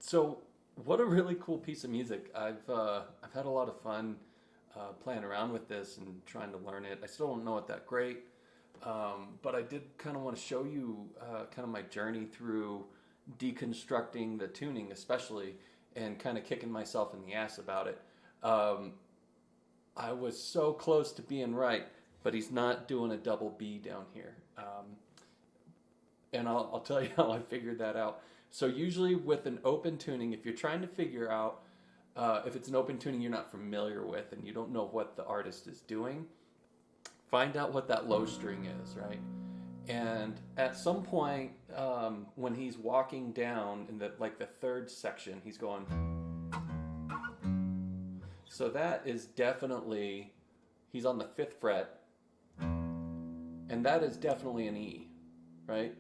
So, what a really cool piece of music. I've had a lot of fun playing around with this and trying to learn it. I still don't know it that great, but I did kind of want to show you kind of my journey through deconstructing the tuning, especially, and kind of kicking myself in the ass about it. Um, I was so close to being right, but he's not doing a double B down here. And I'll tell you how I figured that out. So usually with an open tuning, if you're trying to figure out if it's an open tuning you're not familiar with and you don't know what the artist is doing, find out what that low string is, right? And at some point, when he's walking down in the third section, he's going. So that is definitely, he's on the fifth fret, and that is definitely an E, right?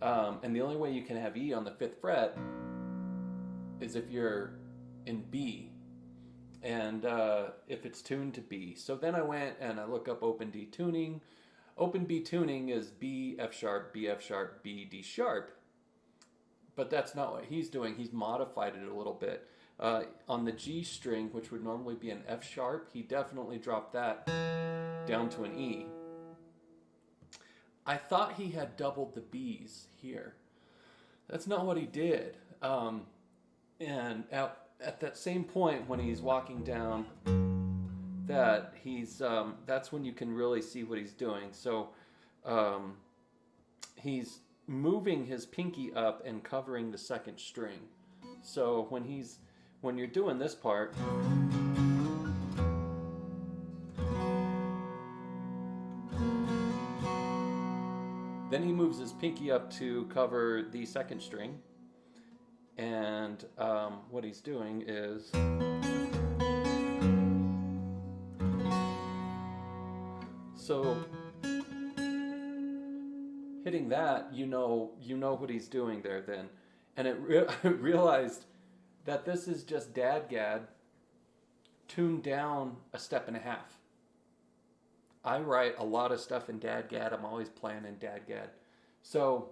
And the only way you can have E on the fifth fret is if you're in B, and if it's tuned to B. So then I went and I look up open D tuning. Open B tuning is B, F sharp, B, F sharp, B, D sharp. But that's not what he's doing. He's modified it a little bit. On the G string, which would normally be an F sharp, he definitely dropped that down to an E. I thought he had doubled the B's here. That's not what he did. And at that same point when he's walking down, that's when you can really see what he's doing. So he's moving his pinky up and covering the second string. So when you're doing this part, then he moves his pinky up to cover the second string, and what he's doing is so hitting that, you know what he's doing there then, and I realized that this is just DADGAD tuned down a step and a half. I write a lot of stuff in DADGAD. I'm always playing in DADGAD. So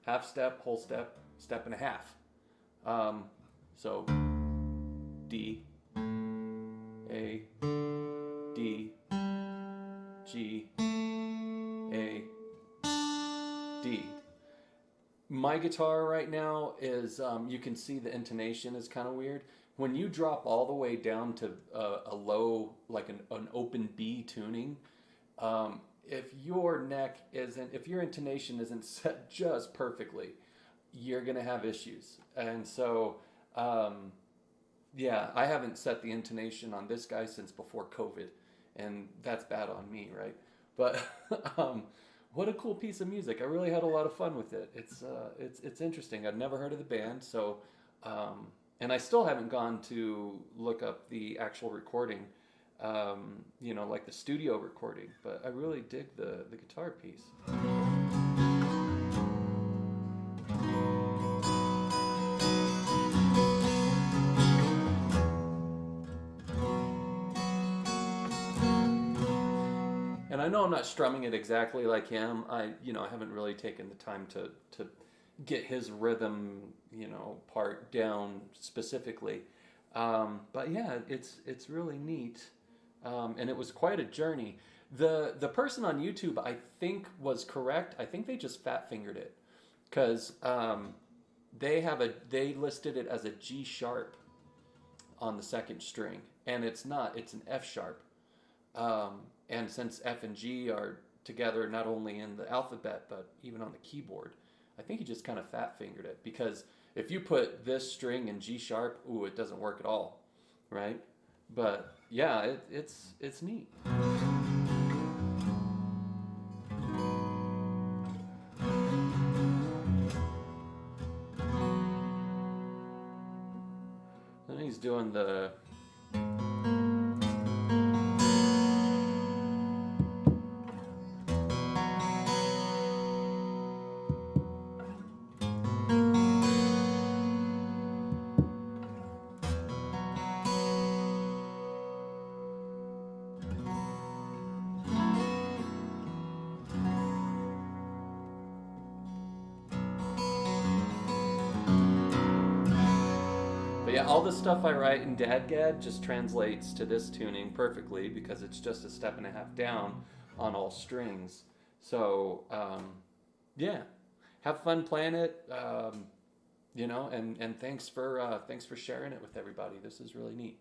half step, whole step, step and a half. So D, A, D, G, A, D. My guitar right now is, you can see the intonation is kind of weird. When you drop all the way down to a low, like an open B tuning, if your intonation isn't set just perfectly, you're gonna have issues. And so, yeah, I haven't set the intonation on this guy since before COVID, and that's bad on me, right? But what a cool piece of music! I really had a lot of fun with it. It's interesting. I'd never heard of the band, so. And I still haven't gone to look up the actual recording, like the studio recording, but I really dig the guitar piece. And I know I'm not strumming it exactly like him. I haven't really taken the time to get his rhythm, part down specifically. But yeah, it's really neat. And it was quite a journey. The person on YouTube, I think, was correct. I think they just fat fingered it, because they listed it as a G sharp on the second string, and it's not. It's an F sharp. And since F and G are together not only in the alphabet but even on the keyboard, I think he just kind of fat fingered it, because if you put this string in G sharp, it doesn't work at all, right? But yeah, it's neat. Then he's doing the. Yeah, all the stuff I write in DADGAD just translates to this tuning perfectly because it's just a step and a half down on all strings. So, yeah, have fun playing it, and thanks for sharing it with everybody. This is really neat.